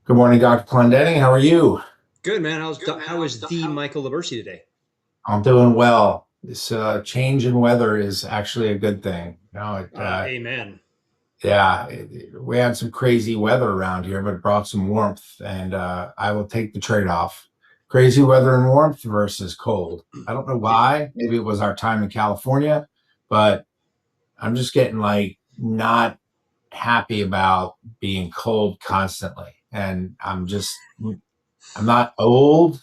Good morning, Dr. Clendenning. How are you? Good, man. How is the Michael Libercci today? I'm doing well. This change in weather is actually a good thing. Amen. We had some crazy weather around here, but it brought some warmth, and I will take the trade-off. Crazy weather and warmth versus cold. I don't know Yeah. why. Maybe it was our time in California, but I'm just getting like not happy about being cold constantly. And I'm not old.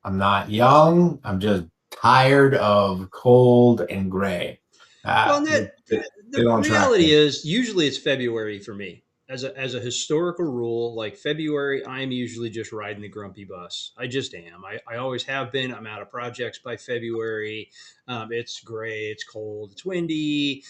I'm not young. I'm just tired of cold and gray. Well, Uh, and they, that they the don't attract reality me. is usually it's February for me. As a historical rule, like February, I'm usually just riding the grumpy bus. I just am. I always have been. I'm out of projects by February. It's gray, it's cold, it's windy.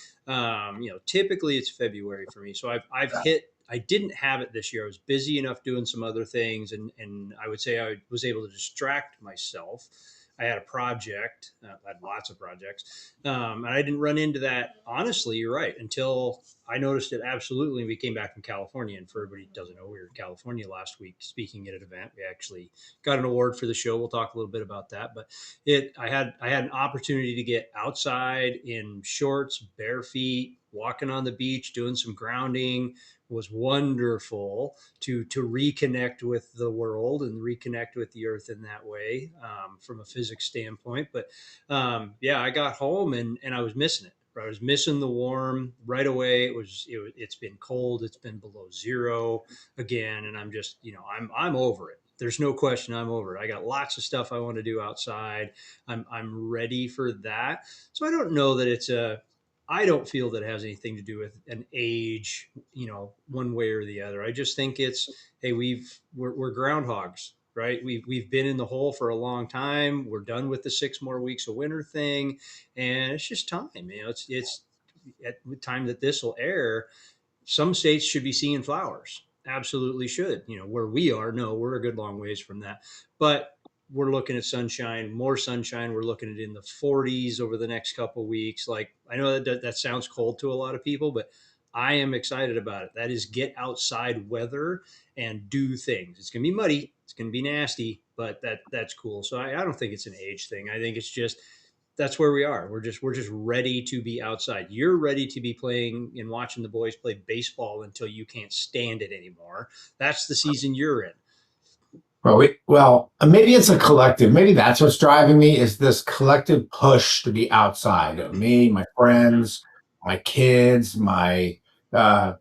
Typically it's February for me. So I've hit. I didn't have it this year. I was busy enough doing some other things, and I would say I was able to distract myself. I had a project. I had lots of projects, and I didn't run into that. Honestly, you're right. Until I noticed it absolutely when we came back from California. And for everybody who doesn't know, we were in California last week speaking at an event. We actually got an award for the show. We'll talk a little bit about that. But I had an opportunity to get outside in shorts, bare feet, walking on the beach, doing some grounding. Was wonderful to reconnect with the world and reconnect with the earth in that way, from a physics standpoint. But yeah, I got home and I was missing it. I was missing the warm right away. It's been cold. It's been below zero again, and I'm over it. There's no question I'm over it. I got lots of stuff I want to do outside. I'm ready for that. So I don't know that it's a. I don't feel that it has anything to do with an age, one way or the other. I just think it's, hey, we're groundhogs, right? We've been in the hole for a long time. We're done with the 6 more weeks of winter thing, and it's just time. It's at the time that this will air. Some states should be seeing flowers. Absolutely should. Where we are, no, we're a good long ways from that, but we're looking at sunshine, more sunshine. We're looking at in the 40s over the next couple of weeks. Like, I know that sounds cold to a lot of people, but I am excited about it. That is get outside weather and do things. It's going to be muddy. It's going to be nasty, but that's cool. So I don't think it's an age thing. I think it's just that's where we are. We're just ready to be outside. You're ready to be playing and watching the boys play baseball until you can't stand it anymore. That's the season you're in. Maybe it's a collective. Maybe that's what's driving me is this collective push to be outside. Me, my friends, my kids, my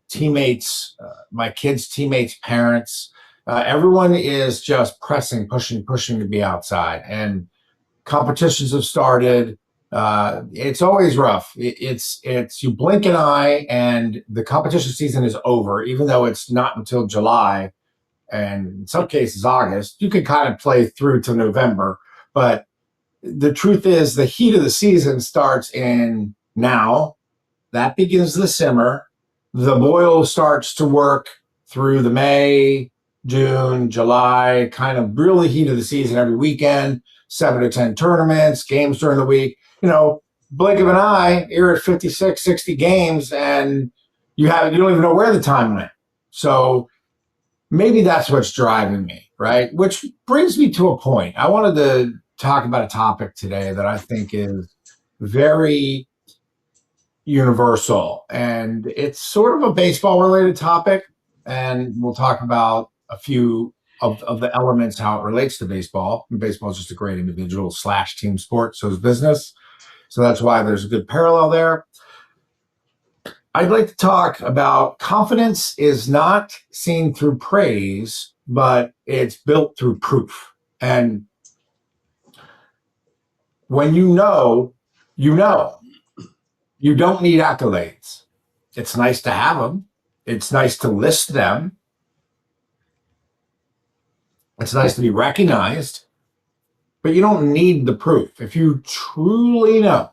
teammates, my kids' teammates' parents. Everyone is just pressing, pushing, pushing to be outside. And competitions have started. It's always rough. It's you blink an eye and the competition season is over, even though it's not until July and in some cases August. You can kind of play through to November, but the truth is the heat of the season starts in now. That begins the simmer. The boil starts to work through the May, June, July, kind of really heat of the season every weekend, 7 to 10 tournaments, games during the week. Blink of an eye, you're at 56, 60 games, and you don't even know where the time went. So maybe that's what's driving me, right? Which brings me to a point. I wanted to talk about a topic today that I think is very universal, and it's sort of a baseball related topic. And we'll talk about a few of the elements, how it relates to baseball. And baseball is just a great individual / team sport, so is business. So that's why there's a good parallel there. I'd like to talk about confidence is not seen through praise, but it's built through proof. And when you know, you don't need accolades. It's nice to have them. It's nice to list them. It's nice to be recognized, but you don't need the proof. If you truly know,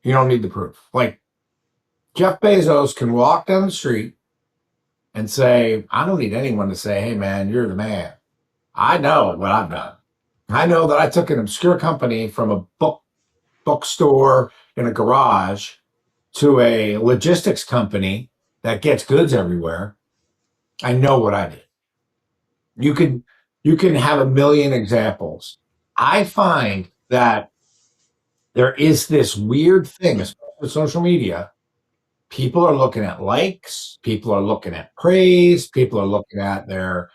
you don't need the proof. Like Jeff Bezos can walk down the street and say, I don't need anyone to say, hey, man, you're the man. I know what I've done. I know that I took an obscure company from a bookstore in a garage to a logistics company that gets goods everywhere. I know what I did. You can have a million examples. I find that there is this weird thing, especially with social media. People are looking at likes, people are looking at praise, people are looking at their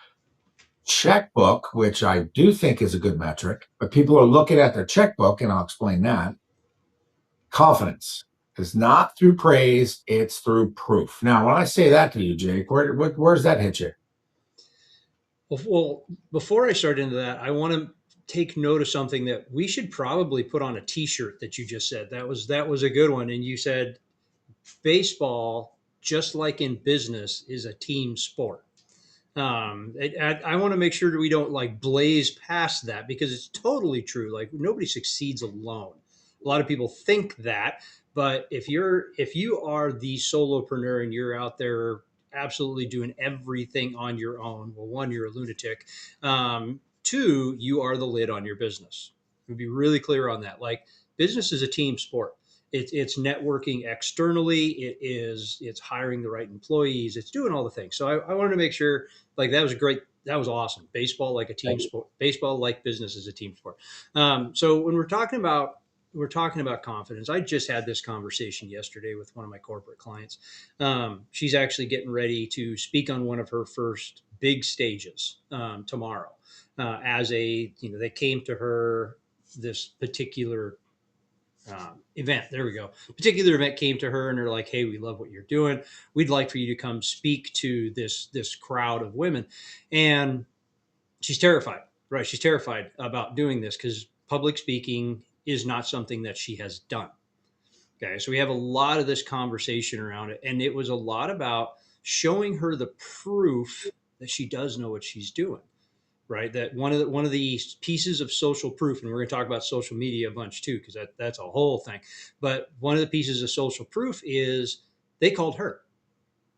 checkbook, which I do think is a good metric, but people are looking at their checkbook, and I'll explain that. Confidence is not through praise, it's through proof. Now, when I say that to you, Jake, where's that hit you? Well, before I start into that, I want to take note of something that we should probably put on a T-shirt that you just said. That was a good one, and you said baseball, just like in business, is a team sport. I want to make sure that we don't like blaze past that because it's totally true. Like nobody succeeds alone. A lot of people think that, but if you are the solopreneur and you're out there absolutely doing everything on your own, well, one, you're a lunatic. Two, you are the lid on your business. To be really clear on that. Like business is a team sport. It's networking externally. It's hiring the right employees. It's doing all the things. So I wanted to make sure like that was great. That was awesome. Baseball like a team sport. Baseball like business is a team sport. So when we're talking about confidence. I just had this conversation yesterday with one of my corporate clients. She's actually getting ready to speak on one of her first big stages tomorrow. They came to her this particular event. There we go. Particular event came to her, and they're like, "Hey, we love what you're doing. We'd like for you to come speak to this crowd of women." And she's terrified, right? She's terrified about doing this because public speaking is not something that she has done. Okay, so we have a lot of this conversation around it, and it was a lot about showing her the proof that she does know what she's doing, right? That one of the pieces of social proof, and we're going to talk about social media a bunch too, because that's a whole thing. But one of the pieces of social proof is they called her,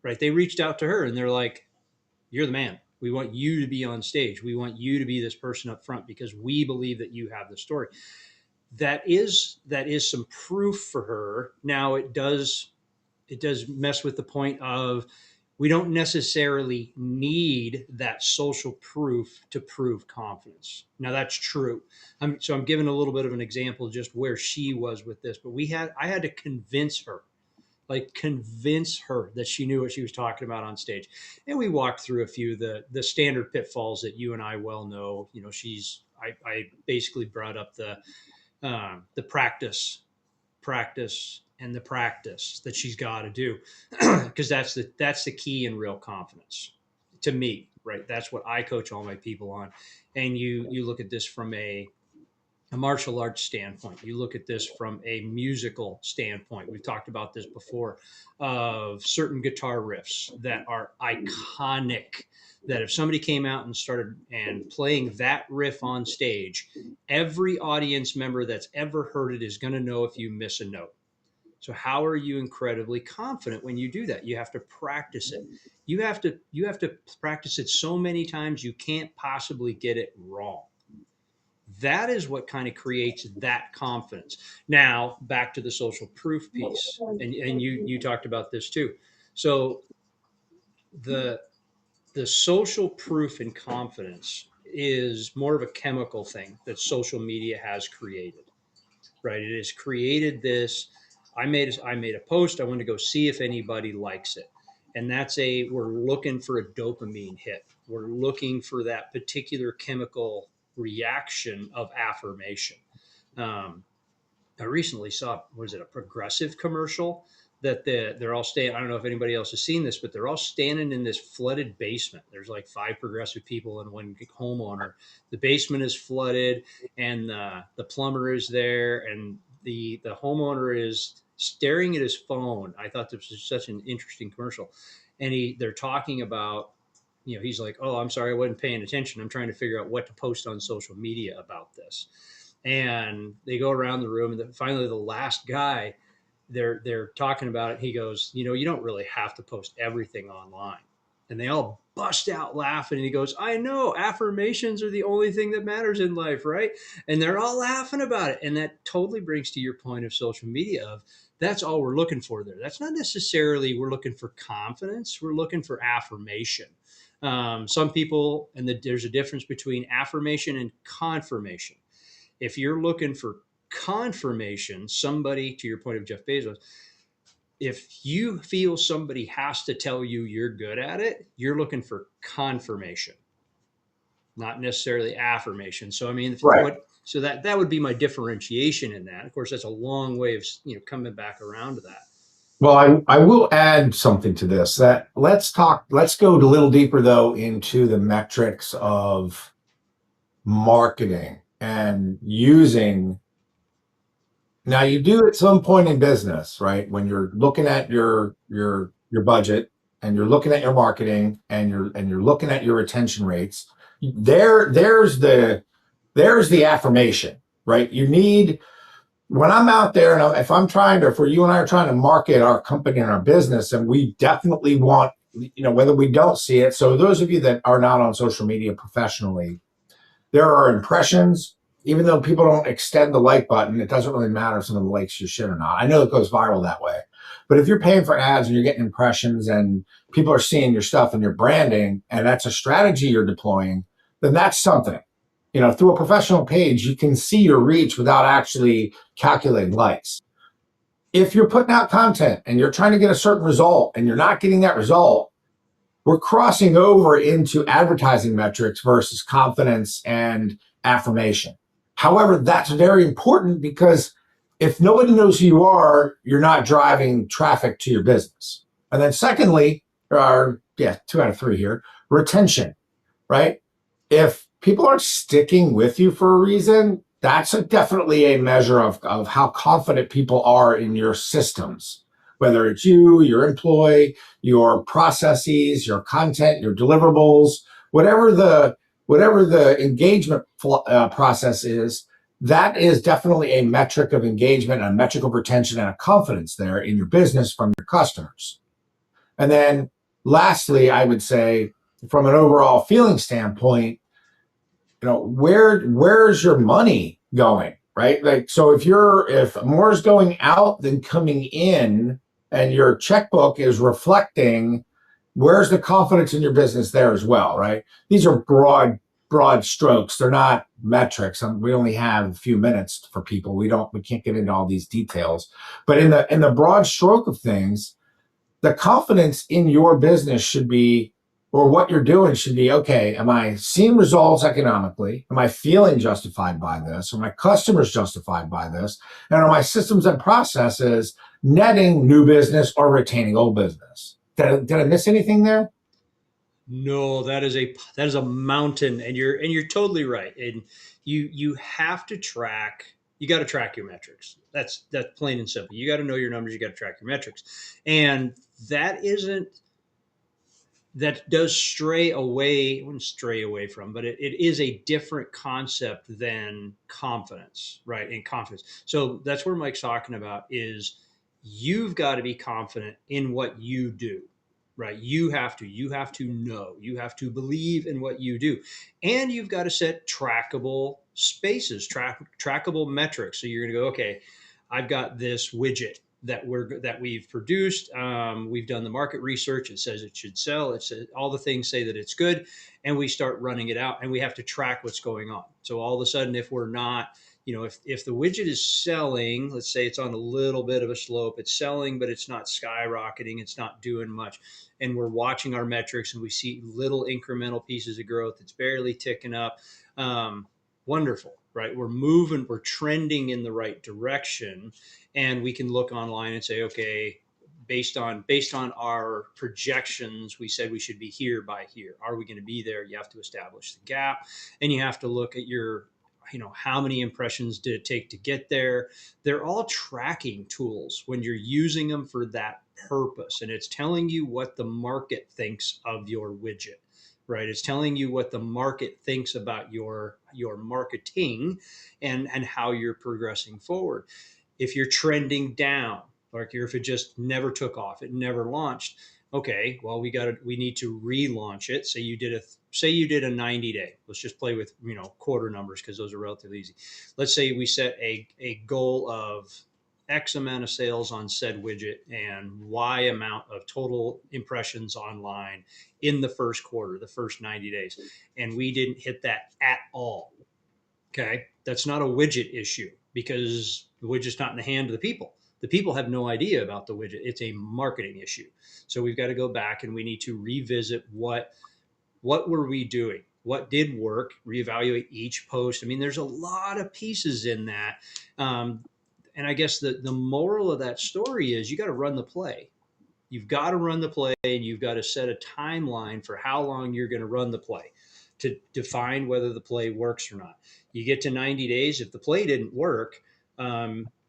right? They reached out to her and they're like, "You're the man. We want you to be on stage. We want you to be this person up front because we believe that you have the story." That is some proof for her. Now it does mess with the point of we don't necessarily need that social proof to prove confidence. Now that's true. So I'm giving a little bit of an example just where she was with this, but I had to convince her that she knew what she was talking about on stage. And we walked through a few of the standard pitfalls that you and I well know. I basically brought up the practice and the practice that she's got to do because that's the key in real confidence to me, right? That's what I coach all my people on. And you look at this from a martial arts standpoint, you look at this from a musical standpoint. We've talked about this before, of certain guitar riffs that are iconic, that if somebody came out and started and playing that riff on stage, every audience member that's ever heard it is going to know if you miss a note. So how are you incredibly confident when you do that? You have to practice it. You have to practice it so many times you can't possibly get it wrong. That is what kind of creates that confidence. Now back to the social proof piece, and you talked about this too. So the the social proof and confidence is more of a chemical thing that social media has created, right? It has created this. I made a post. I want to go see if anybody likes it, and we're looking for a dopamine hit. We're looking for that particular chemical reaction of affirmation. Um, I recently saw, was it a Progressive commercial that they're all staying. I don't know if anybody else has seen this, but they're all standing in this flooded basement. There's like five Progressive people and one homeowner. The basement is flooded, and the plumber is there, and the homeowner is staring at his phone. I thought this was such an interesting commercial, and they're talking about. He's like, "Oh, I'm sorry, I wasn't paying attention. I'm trying to figure out what to post on social media about this." And they go around the room, and finally the last guy, they're talking about it. He goes, "You don't really have to post everything online." And they all bust out laughing, and he goes, "I know, affirmations are the only thing that matters in life, right?" And they're all laughing about it. And that totally brings to your point of social media, of that's all we're looking for there. That's not necessarily we're looking for confidence, we're looking for affirmation. Some people, and there's a difference between affirmation and confirmation. If you're looking for confirmation, somebody, to your point of Jeff Bezos, if you feel somebody has to tell you you're good at it, you're looking for confirmation, not necessarily affirmation. So I mean, Right. what? So that would be my differentiation in that. Of course, that's a long way of coming back around to that. Well, I will add something to this that let's go a little deeper though into the metrics of marketing and using. Now you do at some point in business, right? When you're looking at your budget and you're looking at your marketing and you're looking at your retention rates, there's the affirmation, right? You need when I'm out there and if I'm trying to, for you and I are trying to market our company and our business, and we definitely want, whether we don't see it. So those of you that are not on social media professionally, there are impressions. Even though people don't extend the like button, it doesn't really matter if someone likes your shit or not. I know it goes viral that way. But if you're paying for ads and you're getting impressions and people are seeing your stuff and your branding, and that's a strategy you're deploying, then that's something. Through a professional page, you can see your reach without actually calculating likes. If you're putting out content and you're trying to get a certain result and you're not getting that result, we're crossing over into advertising metrics versus confidence and affirmation. However, that's very important because if nobody knows who you are, you're not driving traffic to your business. And then secondly, there are, 2 out of 3 here, retention, right? If people aren't sticking with you for a reason, that's definitely a measure of how confident people are in your systems, whether it's you, your employee, your processes, your content, your deliverables, whatever the engagement process is. That is definitely a metric of engagement, a metric of retention, and a confidence there in your business from your customers. And then lastly, I would say from an overall feeling standpoint, where's your money going, right? Like, so if more is going out than coming in and your checkbook is reflecting, where's the confidence in your business there as well, right? These are broad strokes. They're not metrics. We only have a few minutes for people. We can't get into all these details, but in the broad stroke of things, the confidence in your business should be, or what you're doing should be, okay, am I seeing results economically? Am I feeling justified by this? Are my customers justified by this? And are my systems and processes netting new business or retaining old business? Did I miss anything there? No, that is a mountain, and you're totally right. And you have to track. You got to track your metrics. That's plain and simple. You got to know your numbers. You got to track your metrics, and that isn't that does stray away. I wouldn't stray away from, but it is a different concept than confidence, right? In confidence. So that's where Mike's talking about is you've got to be confident in what you do, right? You have to know, you have to believe in what you do, and you've got to set trackable spaces, trackable metrics. So you're going to go, okay, I've got this widget that we've produced. We've done the market research. It says it should sell. It says all the things say that it's good, and we start running it out, and we have to track what's going on. So all of a sudden, if we're not, if the widget is selling, let's say it's on a little bit of a slope, it's selling, but it's not skyrocketing, it's not doing much, and we're watching our metrics and we see little incremental pieces of growth, it's barely ticking up. Wonderful, right? We're moving, we're trending in the right direction, and we can look online and say, okay, based on our projections, we said we should be here by here. Are we going to be there? You have to establish the gap, and you have to look at your, how many impressions did it take to get there. They're all tracking tools when you're using them for that purpose, and it's telling you what the market thinks of your widget, right? It's telling you what the market thinks about your marketing and how you're progressing forward. If you're trending down, like if it just never took off, it never launched, okay, well, we need to relaunch it. Say you did a 90-day. Let's just play with quarter numbers because those are relatively easy. Let's say we set a goal of X amount of sales on said widget and Y amount of total impressions online in the first quarter, the first 90 days. And we didn't hit that at all. Okay. That's not a widget issue because the widget's not in the hand of the people. The people have no idea about the widget. It's a marketing issue. So we've got to go back and we need to revisit what were we doing? What did work? Reevaluate each post. I mean, there's a lot of pieces in that. And I guess the moral of that story is you got to run the play. You've got to run the play and you've got to set a timeline for how long you're going to run the play to define whether the play works or not. You get to 90 days. If the play didn't work,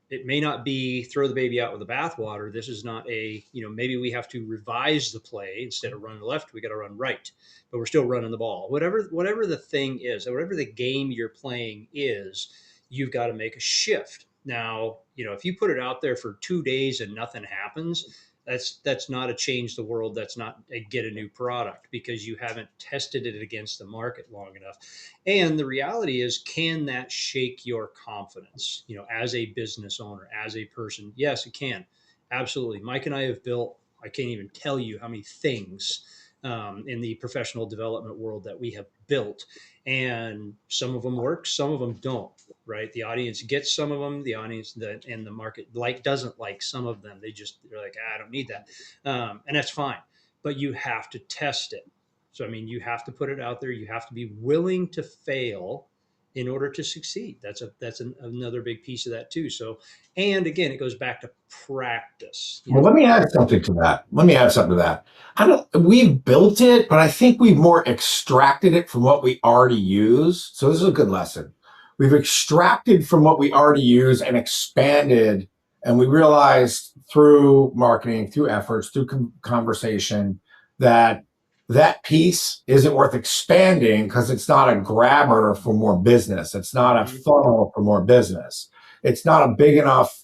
it may not be throw the baby out with the bathwater. This is not maybe we have to revise the play. Instead of running left, we got to run right, but we're still running the ball. Whatever the thing is, whatever the game you're playing is, you've got to make a shift. Now, if you put it out there for 2 days and nothing happens, that's not a change the world. That's not a get a new product because you haven't tested it against the market long enough. And the reality is, can that shake your confidence, as a business owner, as a person? Yes, it can. Absolutely. Mike and I have built, I can't even tell you how many things in the professional development world that we have built. And some of them work, some of them don't, right? The audience gets some of them, the audience and the market doesn't like some of them. They're like, I don't need that. And that's fine, but you have to test it. So, I mean, you have to put it out there. You have to be willing to fail in order to succeed. That's another big piece of that too. So, and again, it goes back to practice. Well, let me add something to that. We've built it, but I think we've more extracted it from what we already use. So this is a good lesson. We've extracted from what we already use and expanded. And we realized through marketing, through efforts, through conversation, that piece isn't worth expanding because it's not a grabber for more business. It's not a funnel for more business. It's not a big enough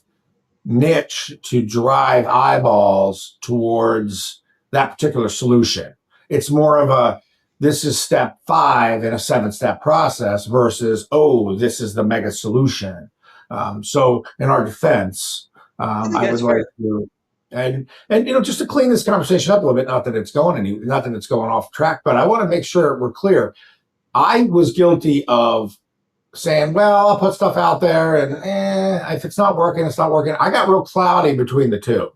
niche to drive eyeballs towards that particular solution. It's more of this is step 5 in a 7-step process versus, this is the mega solution. So in our defense, I would like to, and just to clean this conversation up a little bit, not that it's going off track, but I want to make sure we're clear. I was guilty of saying, well, I'll put stuff out there and if it's not working, it's not working. I got real cloudy between the two.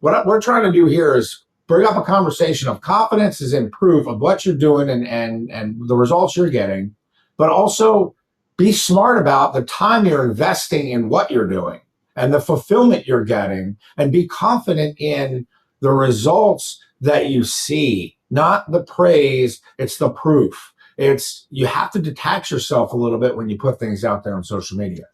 What we're trying to do here is bring up a conversation of confidence is in proof of what you're doing and the results you're getting, but also be smart about the time you're investing in what you're doing and the fulfillment you're getting, and be confident in the results that you see, not the praise, it's the proof. You have to detach yourself a little bit when you put things out there on social media.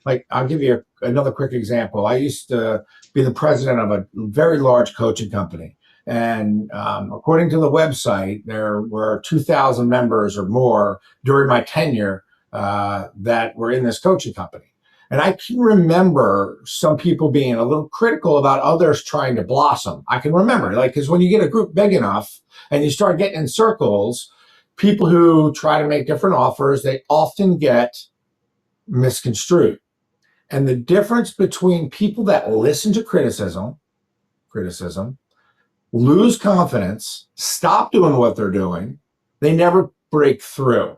Like, I'll give you another quick example. I used to be the president of a very large coaching company. And according to the website, there were 2,000 members or more during my tenure that were in this coaching company. And I can remember some people being a little critical about others trying to blossom. I can remember, because when you get a group big enough and you start getting in circles, people who try to make different offers, they often get misconstrued. And the difference between people that listen to criticism, lose confidence, stop doing what they're doing, they never break through.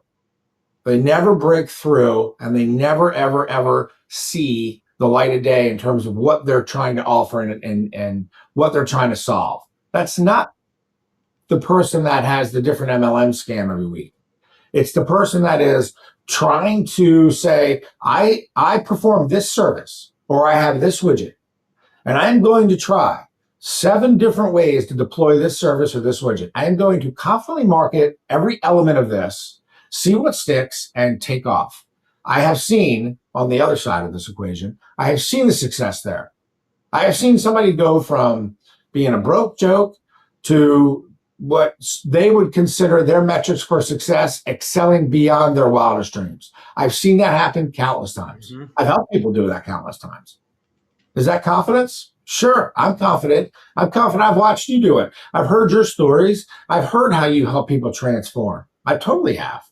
They never break through, and they never, ever, ever see the light of day in terms of what they're trying to offer and what they're trying to solve. That's not the person that has the different MLM scam every week. It's the person that is trying to say, I perform this service, or I have this widget, and I'm going to try 7 different ways to deploy this service or this widget. I am going to confidently market every element of this, see what sticks, and take off. I have seen, on the other side of this equation, I have seen the success there. I have seen somebody go from being a broke joke to what they would consider their metrics for success, excelling beyond their wildest dreams. I've seen that happen countless times. Mm-hmm. I've helped people do that countless times. Is that confidence? Sure, I'm confident. I've watched you do it. I've heard your stories. I've heard how you help people transform. I totally have.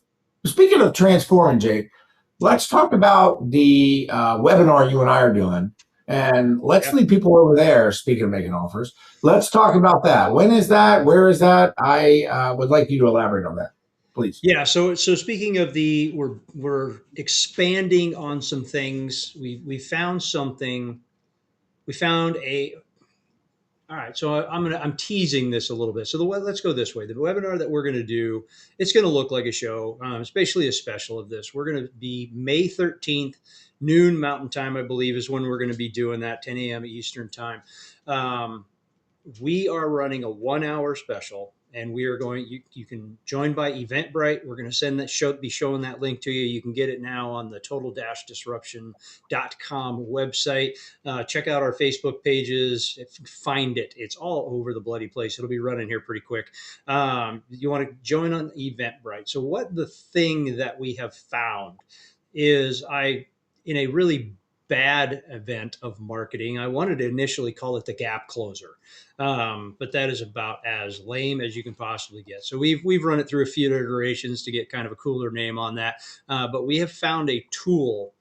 Speaking of transforming, Jake, let's talk about the webinar you and I are doing And let's Yeah. leave people over there, speaking of making offers. Let's talk about that. When is that? Where is that? I would like you to elaborate on that, please. Yeah. So speaking of we're expanding on some things. We found something. We found a All right, so I'm teasing this a little bit. So let's go this way. The webinar that we're going to do, it's going to look like a show, especially a special of this. We're going to be May 13th, noon Mountain Time, I believe, is when we're going to be doing that, 10 a.m. Eastern Time. Um, we are running a 1 hour special, and we are going, you can join by Eventbrite. We're going to be showing that link to you. You can get it now on the total-disruption.com website. Check out our Facebook pages. Find it. It's all over the bloody place. It'll be running here pretty quick. You want to join on Eventbrite. So what the thing that we have found is in a really bad event of marketing, I wanted to initially call it the gap closer. But that is about as lame as you can possibly get. So we've run it through a few iterations to get kind of a cooler name on that. But we have found a tool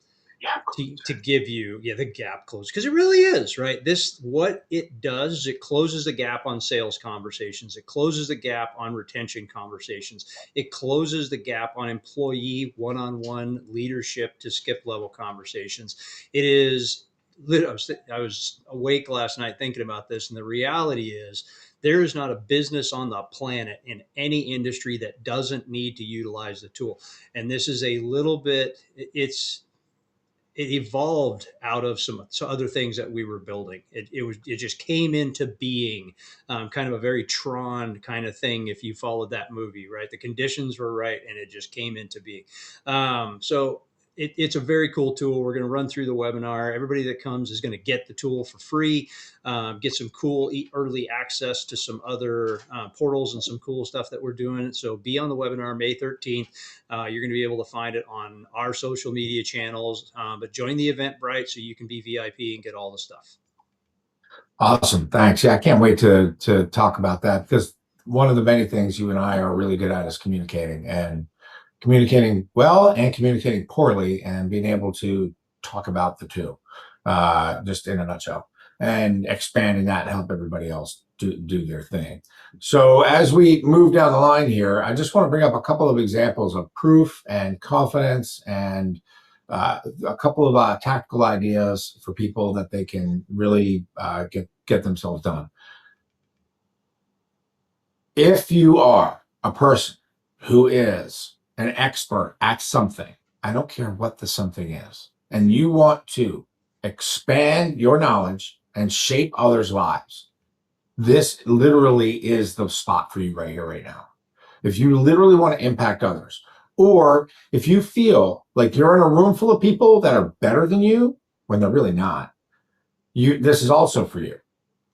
to give you the gap close, because it really is right. What it does is it closes the gap on sales conversations, it closes the gap on retention conversations, it closes the gap on employee one-on-one leadership to skip level conversations. It is I was awake last night thinking about this, and the reality is there is not a business on the planet in any industry that doesn't need to utilize the tool. And this is a little bit, it evolved out of some other things that we were building. It just came into being, kind of a very Tron kind of thing. If you followed that movie, right, the conditions were right, and it just came into being. So it's a very cool tool. We're going to run through the webinar. Everybody that comes is going to get the tool for free, get some cool early access to some other portals and some cool stuff that we're doing. So be on the webinar May 13th. You're going to be able to find it on our social media channels, but join the Eventbrite so you can be VIP and get all the stuff. Awesome. Thanks. Yeah, I can't wait to talk about that, because one of the many things you and I are really good at is communicating well and communicating poorly, and being able to talk about the two, just in a nutshell, and expanding that and help everybody else do their thing. So as we move down the line here, I just want to bring up a couple of examples of proof and confidence, and a couple of tactical ideas for people that they can really get themselves done. If you are a person who is an expert at something, I don't care what the something is, and you want to expand your knowledge and shape others' lives, this literally is the spot for you right here, right now. If you literally want to impact others, or if you feel like you're in a room full of people that are better than you when they're really not, this is also for you.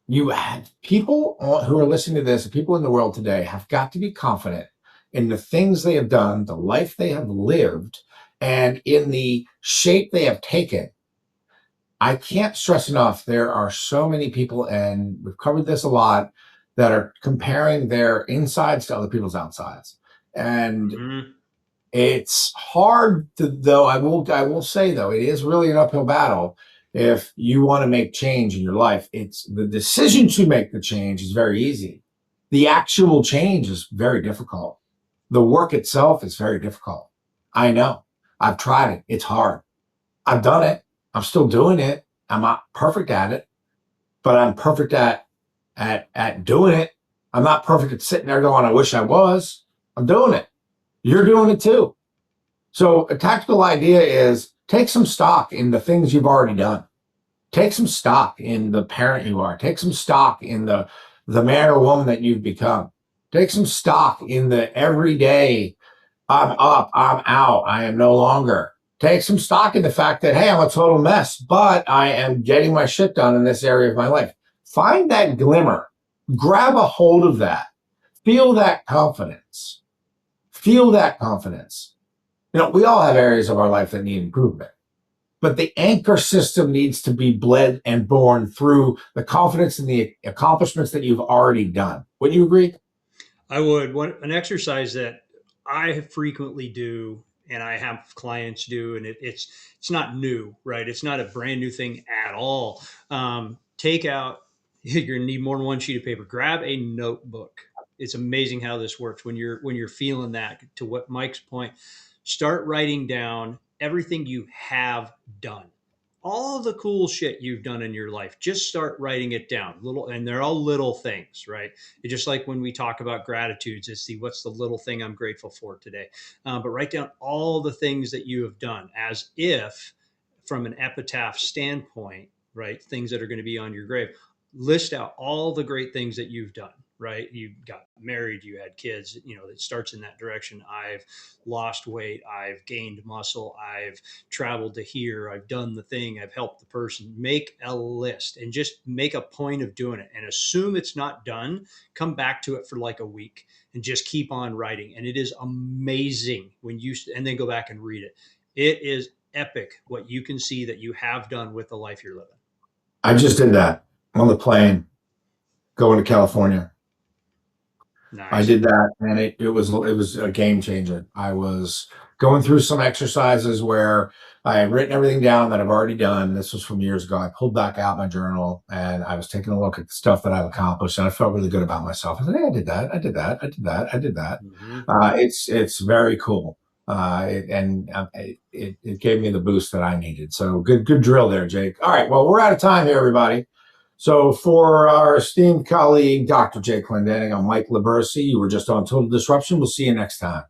You have people who are listening to this, people in the world today have got to be confident in the things they have done, the life they have lived, and in the shape they have taken. I can't stress enough, there are so many people, and we've covered this a lot, that are comparing their insides to other people's outsides. And it's hard to, though, I will say, though, it is really an uphill battle. If you want to make change in your life, it's the decision to make the change is very easy. The actual change is very difficult. The work itself is very difficult. I know. I've tried it. It's hard. I've done it. I'm still doing it. I'm not perfect at it, but I'm perfect at doing it. I'm not perfect at sitting there going, I wish I was. I'm doing it. You're doing it too. So a tactical idea is take some stock in the things you've already done. Take some stock in the parent you are. Take some stock in the man or woman that you've become. Take some stock in the everyday, I'm up, I'm out, I am no longer. Take some stock in the fact that, hey, I'm a total mess, but I am getting my shit done in this area of my life. Find that glimmer. Grab a hold of that. Feel that confidence. Feel that confidence. You know, we all have areas of our life that need improvement, but the anchor system needs to be bled and born through the confidence and the accomplishments that you've already done. Wouldn't you agree? I would. An exercise that I frequently do and I have clients do, and it's not new, right? It's not a brand new thing at all. Take out, you're gonna need more than one sheet of paper. Grab a notebook. It's amazing how this works when you're feeling that. To what Mike's point, start writing down everything you have done, all the cool shit you've done in your life. Just start writing it down, little, and they're all little things, right? It's just like when we talk about gratitudes, it's what's the little thing I'm grateful for today. But write down all the things that you have done, as if from an epitaph standpoint, right? Things that are going to be on your grave. List out all the great things that you've done, right? You got married, you had kids, it starts in that direction. I've lost weight, I've gained muscle, I've traveled to here, I've done the thing, I've helped the person. Make a list and just make a point of doing it, and assume it's not done. Come back to it for like a week and just keep on writing. And it is amazing when you, and then go back and read it. It is epic what you can see that you have done with the life you're living. I just did that on the plane going to California. Nice. I did that, and it was a game changer. I was going through some exercises where I had written everything down that I've already done. This was from years ago. I pulled back out my journal, and I was taking a look at the stuff that I've accomplished, and I felt really good about myself. I said, "Hey, I did that. I did that. I did that. I did that." Mm-hmm. It's very cool, it gave me the boost that I needed. So good drill there, Jake. All right, well, we're out of time here, everybody. So for our esteemed colleague, Dr. Jake Clendenning, I'm Mike Libercci. You were just on Total Disruption. We'll see you next time.